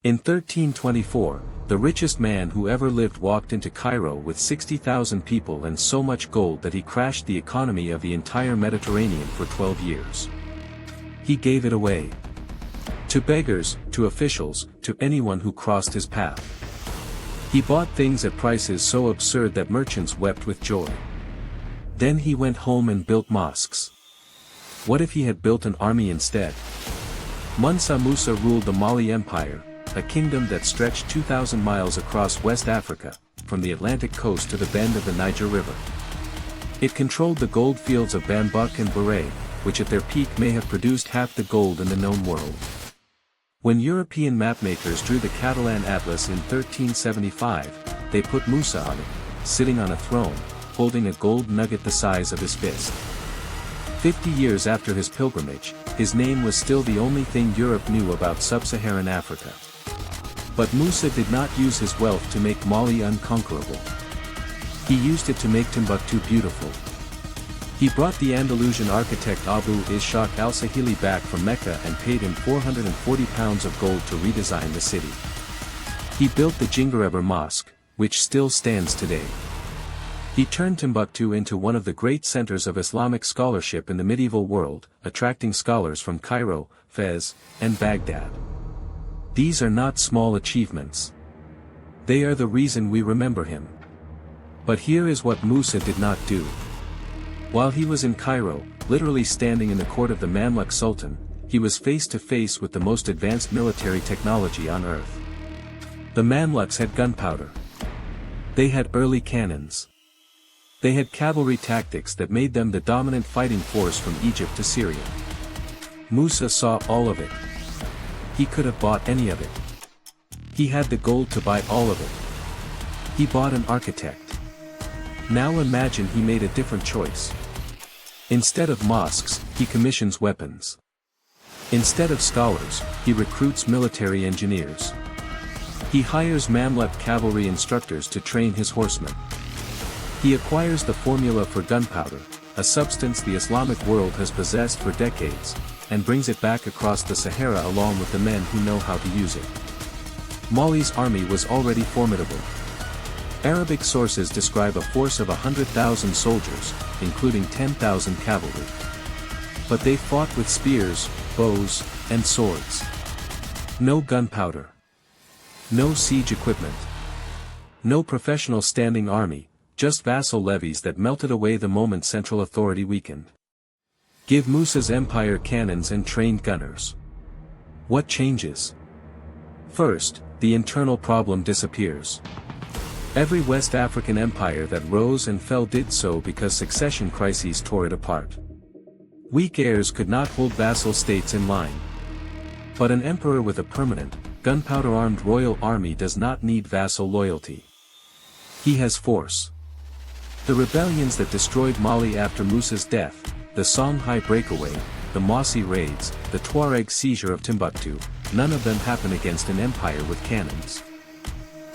In 1324, the richest man who ever lived walked into Cairo with 60,000 people and so much gold that he crashed the economy of the entire Mediterranean for 12 years. He gave it away. To beggars, to officials, to anyone who crossed his path. He bought things at prices so absurd that merchants wept with joy. Then he went home and built mosques. What if he had built an army instead? Mansa Musa ruled the Mali Empire, a kingdom that stretched 2,000 miles across West Africa, from the Atlantic coast to the bend of the Niger River. It controlled the gold fields of Bambuk and Bure, which at their peak may have produced half the gold in the known world. When European mapmakers drew the Catalan Atlas in 1375, they put Musa on it, sitting on a throne, holding a gold nugget the size of his fist. 50 years after his pilgrimage, his name was still the only thing Europe knew about sub-Saharan Africa. But Musa did not use his wealth to make Mali unconquerable. He used it to make Timbuktu beautiful. He brought the Andalusian architect Abu Ishaq al-Sahili back from Mecca and paid him 440 pounds of gold to redesign the city. He built the Jingareber Mosque, which still stands today. He turned Timbuktu into one of the great centers of Islamic scholarship in the medieval world, attracting scholars from Cairo, Fez, and Baghdad. These are not small achievements. They are the reason we remember him. But here is what Musa did not do. While he was in Cairo, literally standing in the court of the Mamluk Sultan, he was face to face with the most advanced military technology on earth. The Mamluks had gunpowder. They had early cannons. They had cavalry tactics that made them the dominant fighting force from Egypt to Syria. Musa saw all of it. He could have bought any of it. He had the gold to buy all of it. He bought an architect. Now imagine he made a different choice. Instead of mosques, he commissions weapons. Instead of scholars, he recruits military engineers. He hires Mamluk cavalry instructors to train his horsemen. He acquires the formula for gunpowder, a substance the Islamic world has possessed for decades, and brings it back across the Sahara along with the men who know how to use it. Mali's army was already formidable. Arabic sources describe a force of 100,000 soldiers, including 10,000 cavalry. But they fought with spears, bows, and swords. No gunpowder. No siege equipment. No professional standing army, just vassal levies that melted away the moment central authority weakened. Give Musa's empire cannons and trained gunners. What changes? First, the internal problem disappears. Every West African empire that rose and fell did so because succession crises tore it apart. Weak heirs could not hold vassal states in line. But an emperor with a permanent, gunpowder-armed royal army does not need vassal loyalty. He has force. The rebellions that destroyed Mali after Musa's death, the Songhai breakaway, the Mossi raids, the Tuareg seizure of Timbuktu, none of them happen against an empire with cannons.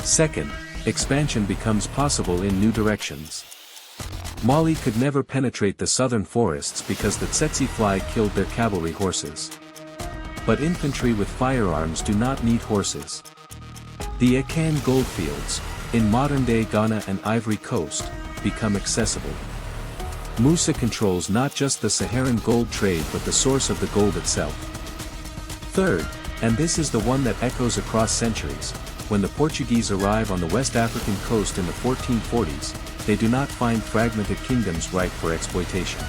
Second, expansion becomes possible in new directions. Mali could never penetrate the southern forests because the tsetse fly killed their cavalry horses. But infantry with firearms do not need horses. The Akan goldfields, in modern-day Ghana and Ivory Coast, become accessible. Musa controls not just the Saharan gold trade but the source of the gold itself. Third, and this is the one that echoes across centuries, when the Portuguese arrive on the West African coast in the 1440s, they do not find fragmented kingdoms ripe for exploitation.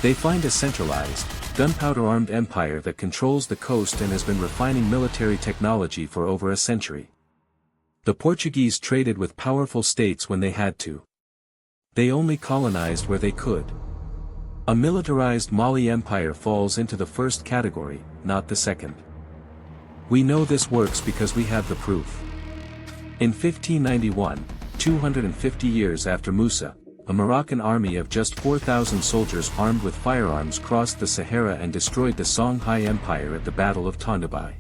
They find a centralized, gunpowder-armed empire that controls the coast and has been refining military technology for over a century. The Portuguese traded with powerful states when they had to. They only colonized where they could. A militarized Mali empire falls into the first category, not the second. We know this works because we have the proof. In 1591, 250 years after Musa, a Moroccan army of just 4,000 soldiers armed with firearms crossed the Sahara and destroyed the Songhai Empire at the Battle of Tondabai.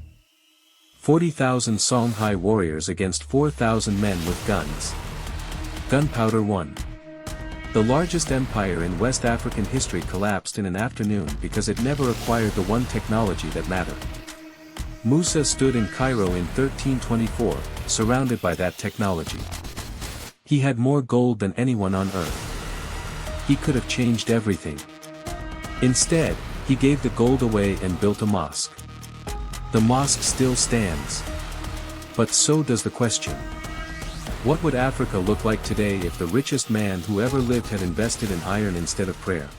40,000 Songhai warriors against 4,000 men with guns. Gunpowder won. The largest empire in West African history collapsed in an afternoon because it never acquired the one technology that mattered. Musa stood in Cairo in 1324, surrounded by that technology. He had more gold than anyone on earth. He could have changed everything. Instead, he gave the gold away and built a mosque. The mosque still stands. But so does the question. What would Africa look like today if the richest man who ever lived had invested in iron instead of prayer?